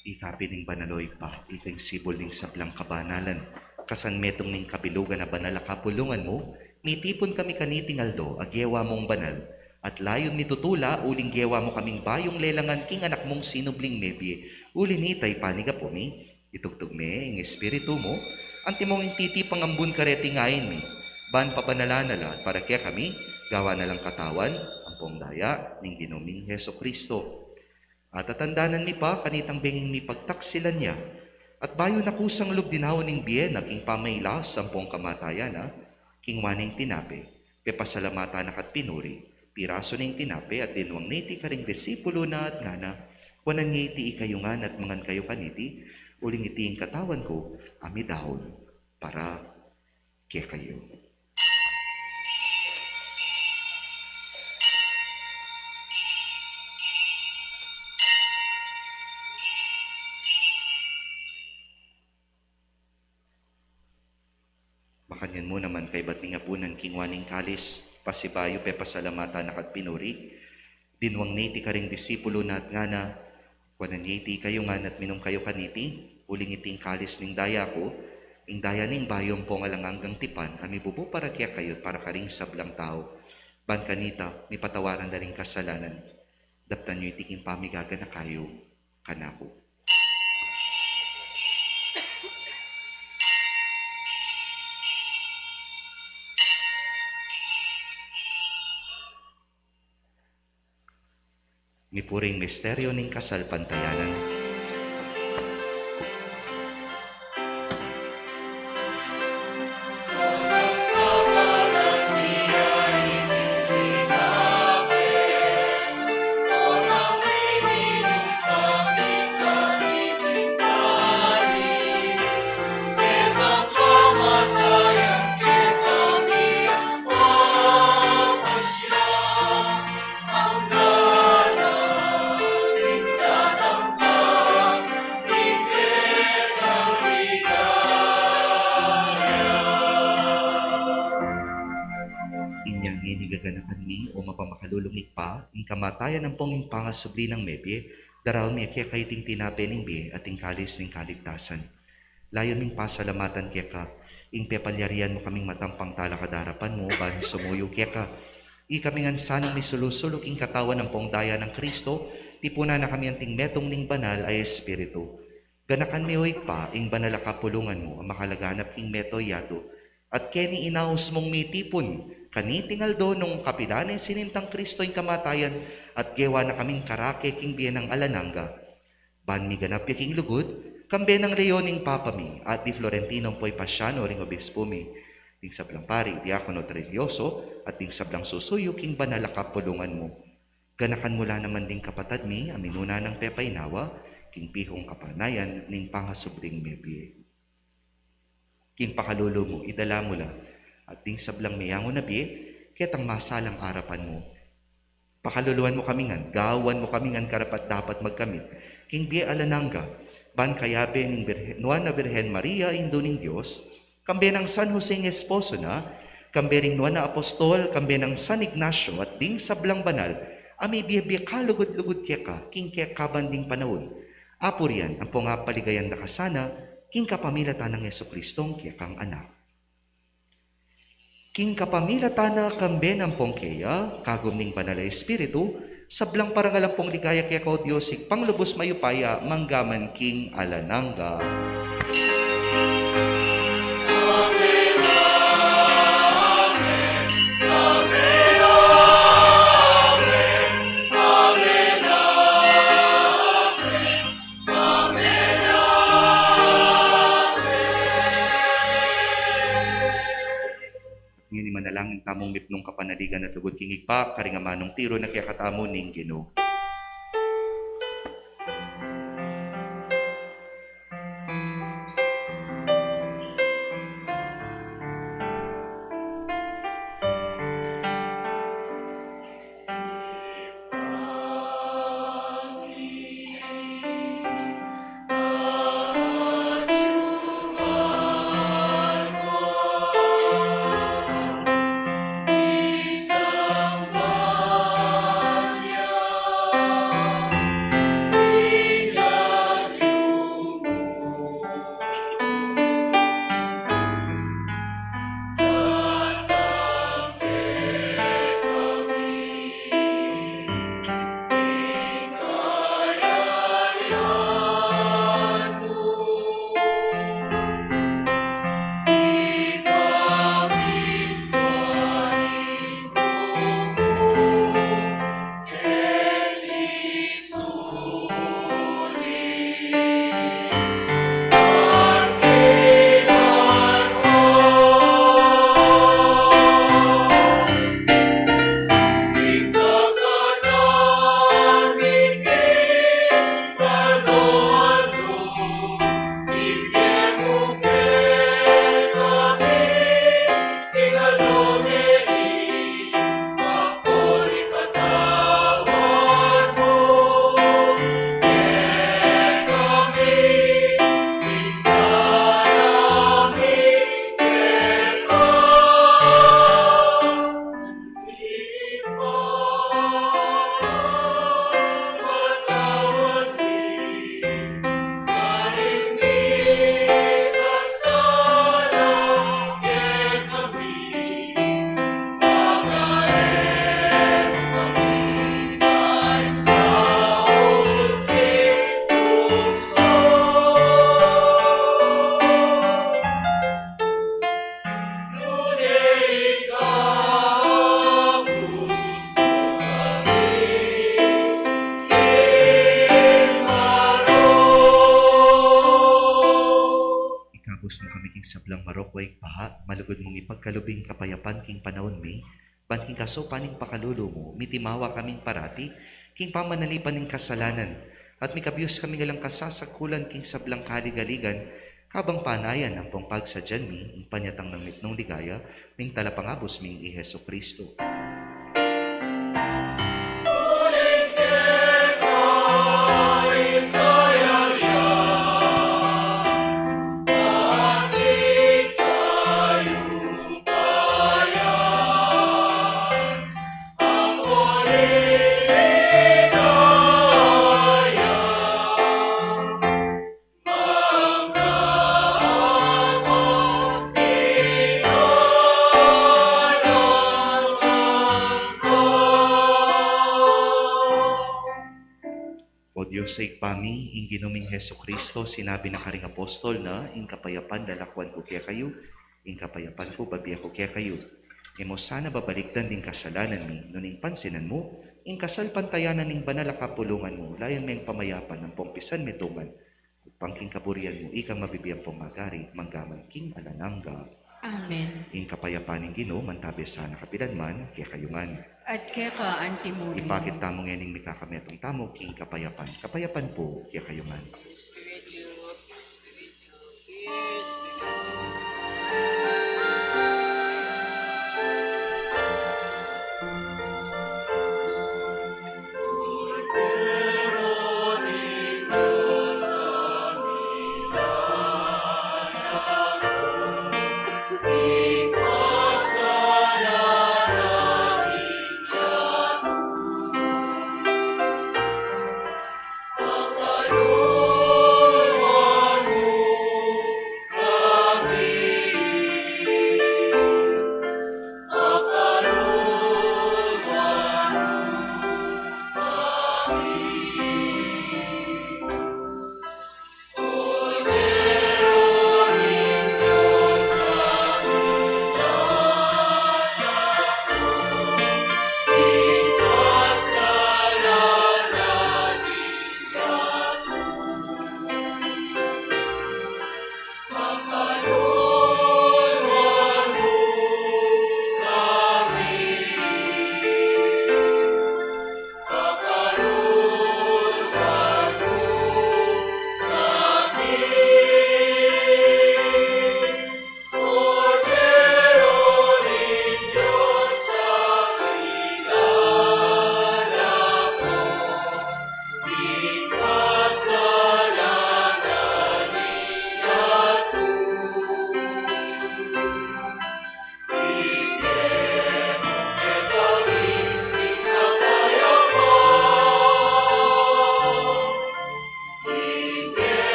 Ikapining banaloy pa, ikay sibol ning sablang kabanalan. Kasan metong ning kabilugan na banala kapulungan mo, mitipon kami kaniting aldo, agyewa mong banal. At layon mitutula, uling gewa mo kaming bayong lelangan king anak mong sinubling nebye, ulinitay paniga po mi. Itugtog me, ing espiritu mo, antimong ing titipang ambun kareti ngayon mi. Ban pabanala para kaya kami, gawa na lang katawan, ang pong daya, ning Ginoong Heso Kristo. At tatandanan mi pa, kanitang benging mi pagtaksilan niya. At bayo na kusang lub dinawon ning biyen, king pamayla, sampung kamatayan na, king waning tinape, pepasalamata na kat pinuri, piraso ning tinape at dinwang niti karing disipulo na at ngana, wanan ngiti ikayungan at mangan kayo kaniti, uling iti ing katawan ko, ami dahon, para kaya kayo. Makanyan mo naman kay ba't nga po ng kingwaning kalis, pasibayo pe pasalamata na kat pinuri, dinwang niti karing disipulo na at ngana, wanan niti kayo nga at minom kayo kaniti, uling iting kalis ning daya ko, ing daya ning bayong pong alanganggang tipan, ami bubo para kaya kayo para karing sablang tao, ban kanita, may patawaran na ring kasalanan, daptan nyo itiking pamigaga na kayo, kanako. Mipuring misteryo ning kasal pantayanan. kamatayan ng ponging pangasubli ng mebye, daraw mi kaya kaiting tinapening biye at kalis ng kaligtasan. Layon ming pasalamatan kaya ka, ing pepalyarian mo kaming matampang talakadarapan mo, ban sumuyo kaya ka. Kaming sanang may sulusulok ing katawan ng pongdaya ng Kristo, tipuna na kami anting metong ning banal ay Espiritu. Ganakan mi hoy pa, ing banal kapulungan mo, ang makalaganap ing metoyado, at keni inaus mong mitipon, kanitingal do nung kapilane sinintang Kristo ing kamatayan, at gewa na kaming karake king biyan ng alananga. Ban mi ganap king lugod, kambe ng leoning papami, at di Florentinong po'y pasyano ring obispo mi, ding sablang pari, diakono religyoso, at ding sablang susuyo king banal kapulungan mo. Ganakan mula naman ding kapatad mi, aminuna ng pepaynawa, king pihong kapanayan, ning pangasubling mebye. King pakalulo mo, idala mo la, at ding sablang mayango na biye, ketang masalang arapan mo. Pakaluluan mo kamingan, gawan mo kamingan karapat dapat magkamit, king biye alananga, ban kayabe ning Nuan na Birhen Maria, indo ning Diyos, kambe ng San Jose ng esposo na, kambe ring Nuan na Apostol, kambe ng San Ignacio, at ding sablang banal, ami biye kalugod-lugod kaya ka, king kaya kabanding panahon. Apo riyan, ang pongapaligayan na kasana, king kapamilatan ng Yeso Kristong kaya kang anak. King kapamilatan na kambe ng pongkeya, kagum ning banal na Espiritu, sablang parangalampong ligaya kaya kao Diyos, panglubos mayupaya, manggaman king alananga. Ngayon manalangin tamong mipnong kapanaligan at lugod king igpa, karingamanong tiro na kaya katamo ning Ginoo. sablang marokway paha, malugod mong ipagkalubing kapayapan king panahon mi, ban king kasopan ning pakalulo mo, mitimawa kaming parati, king pamanalipan ning kasalanan, at mikabiyos kami ngalang kasasakulan king sablang kaligaligan, kabang panayan ang pong pagsadyan mi, ang panyatang ng mitnong ligaya, ning talapangabos ming i Heso Kristo. O Diyos ay pami, ing ginuming Heso Kristo, sinabi na karing apostol na, ing kapayapan lalakwan ko kaya kayo, ing kapayapan ko babiya ko kaya kayo. Imo sana babalikdan din kasalanan mi, nuning pansinan mo, ing kasal pantayanan ning banal a kapulungan mo, layan may pamayapan ng pompisan metuman, pangking kaburian mo, ikang mabibiyang pumagari, manggaman king alanangga.
Amen.
Ing kapayapan ning Ginoo, mantabi sana kapilanman, kaya kayo man.
At kaya ka antimonyo.
Ipakit tamong ening mikakametong tamo, king kapayapan. Kapayapan po, kaya kayo man.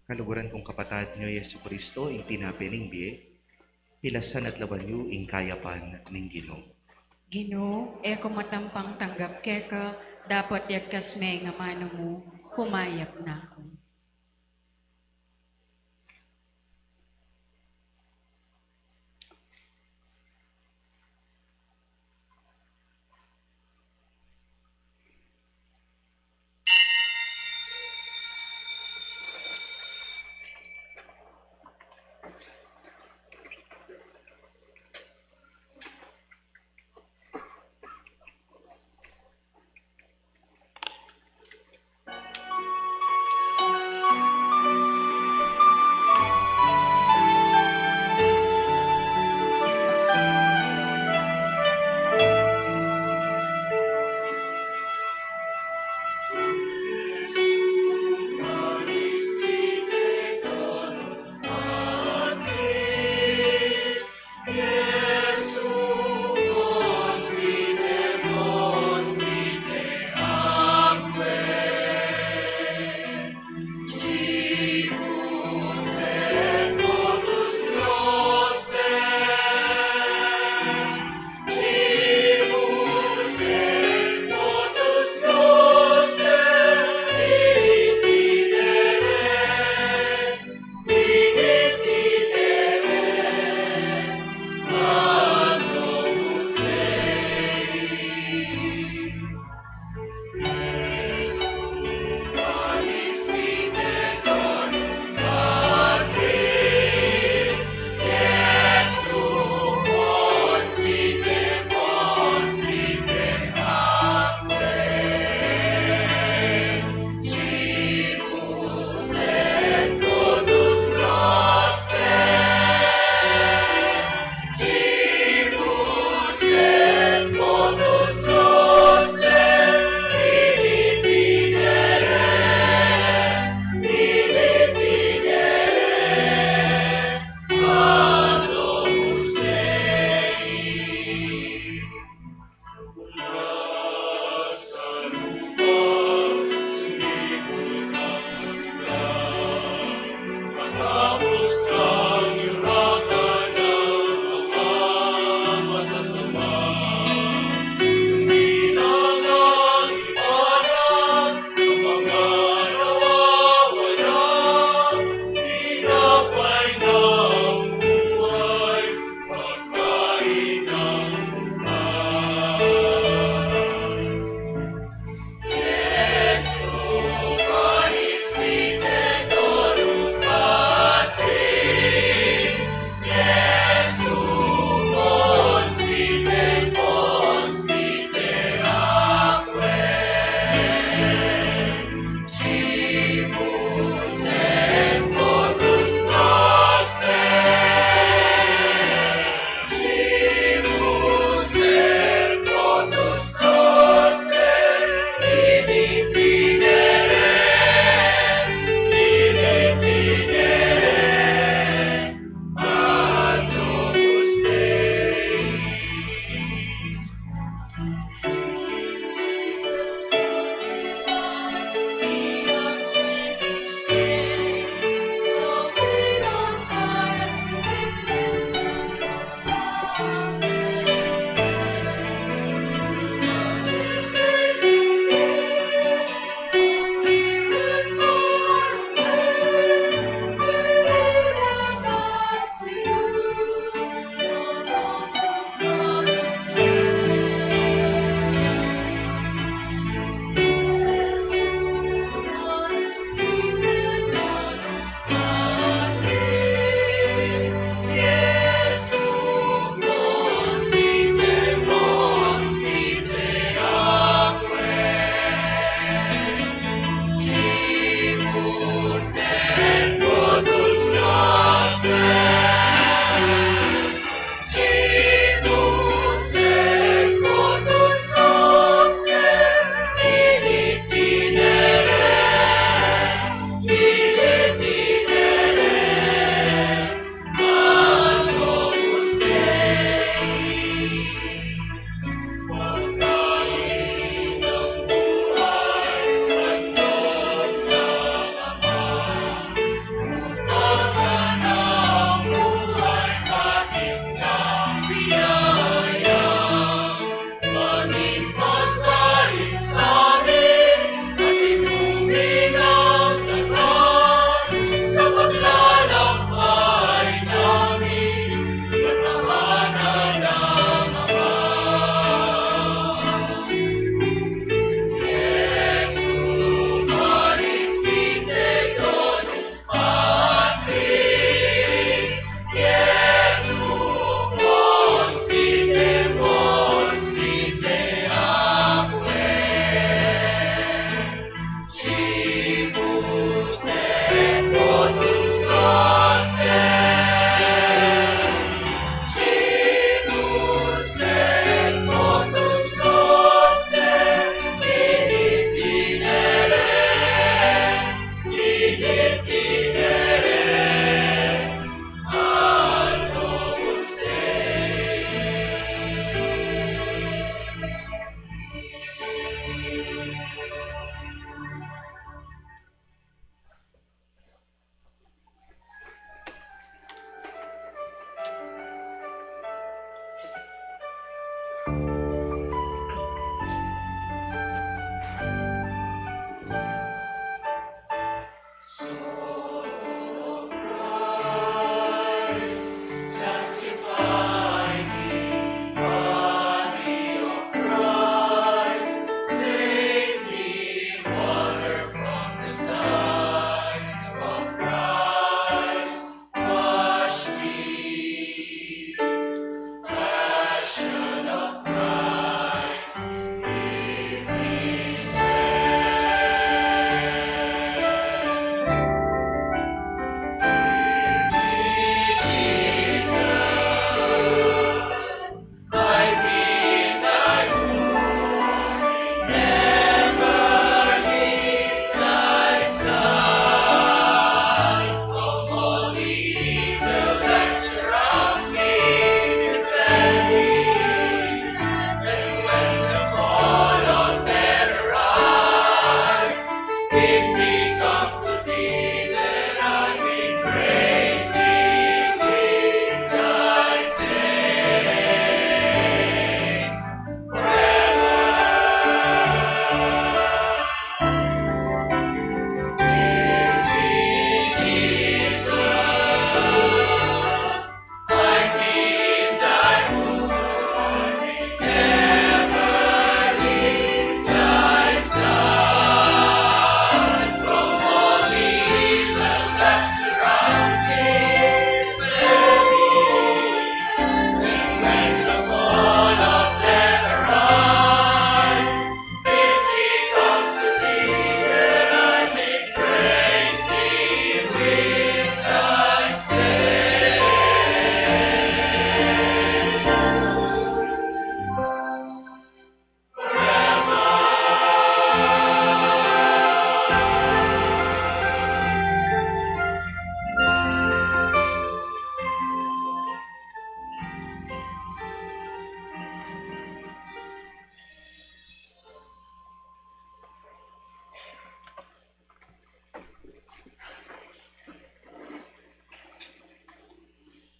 Kaluguran kong kapatad nyo, Yesu Kristo, ing tinapining biye, hilasan at lawan nyo, ing kayapan ning Ginoo.
Ginoo, eko matampang tanggap keka, dapat yakas may nga mano mo, kumayap na ako.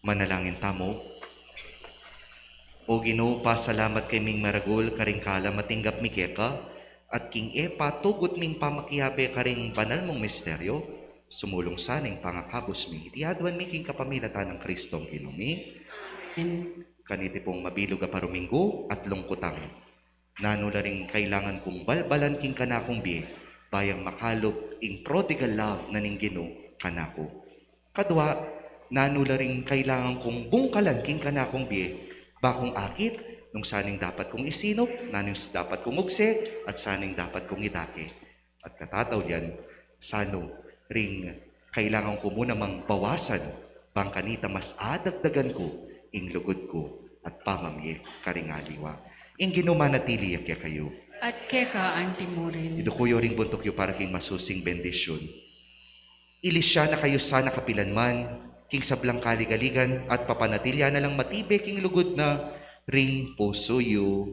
Manalangin tamo. O Ginoo, pasalamat kay ming maragol karing kala matinggap mi keka at king epa tugot ming pamakiyabe karing banal mong misteryo. Sumulong saning pangakagos mi. Itiadwan mi king kapamilatan ng Kristong Ginoo.
Amen.
Kaniti pong mabilog a paruminggo at lungkutang. Nanula ring kailangan kong balbalan king kanakong biye, bayang makalop ing prodigal love na ning Ginoo kanako. Kadwa, nanula ring kailangan kong bungkalan king kanakong biye, bakong akit, nung saning dapat kong isinop, nanong dapat kong ugse, at saning dapat kong itake. At katataw yan, sano ring kailangan ko muna mang bawasan, bang kanita mas adagdagan ko, ing lugod ko, at pamamye karingaliwa. Ing ginumanatili kaya kayo.
At keka antimurin.
Idukuyo ring buntok yo para king masusing bendisyon. Ilisya na kayo sana kapilanman, king sablang kaligaligan, at papanatilya na lang matibe king lugod na ring puso yo.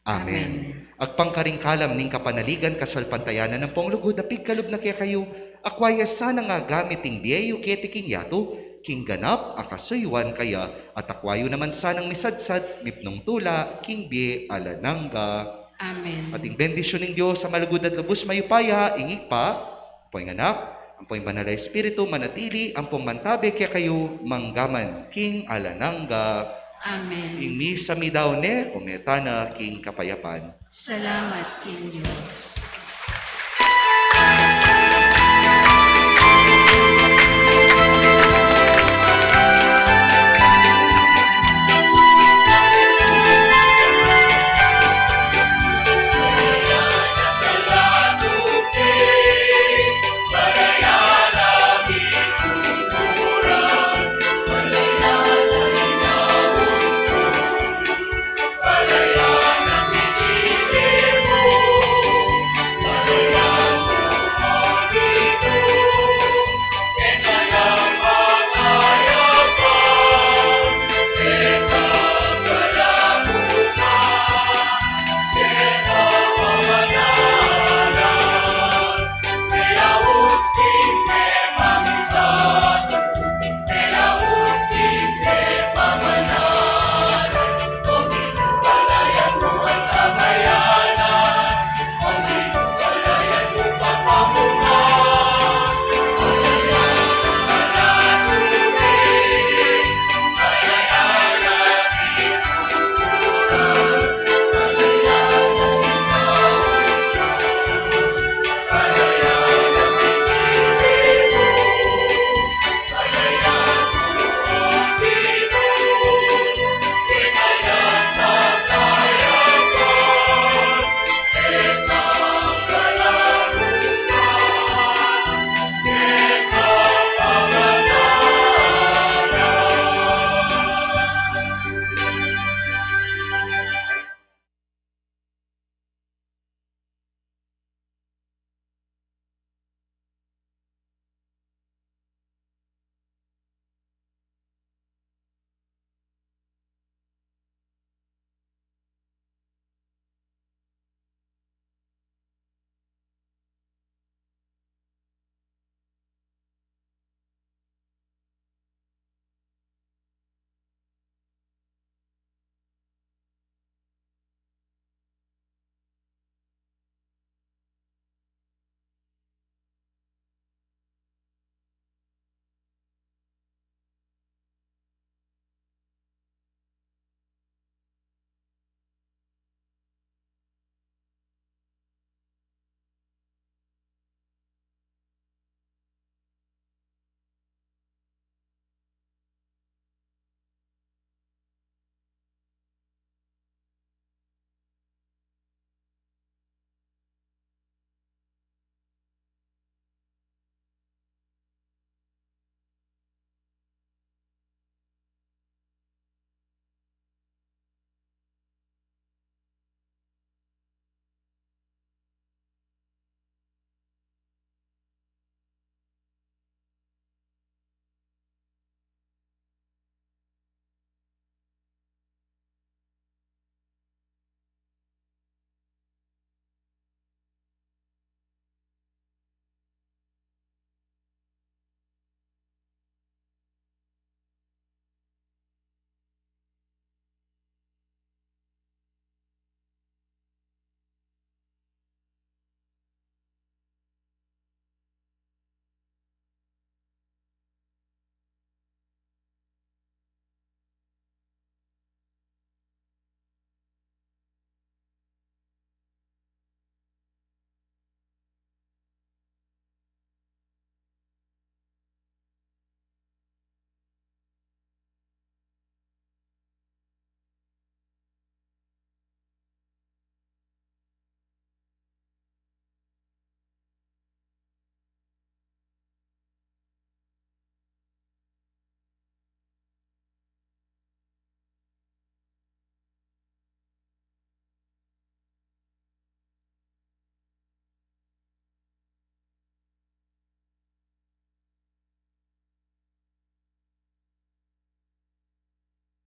Amen. Agpangkaring kalam ning kapanaligan kasalpantayanan ng pong lugod na pigkalob na kaya kayo, akwaya sana nga gamiting biyeyo keti king yato, king ganap akasuywan kaya, at akwayo naman sanang misadsad, mipnong tula, king biye alanangga.
Amen.
Ating bendisyon ng Diyos sa malugod at lubos mayupaya, ingig pa, po'y anak, ang po'y banal na espiritu, manatili, ang pong mantabe kaya kayo, manggaman, king alanangga.
Amen.
Ing misa mi daw ne, umetana, king kapayapan.
Salamat, King Diyos.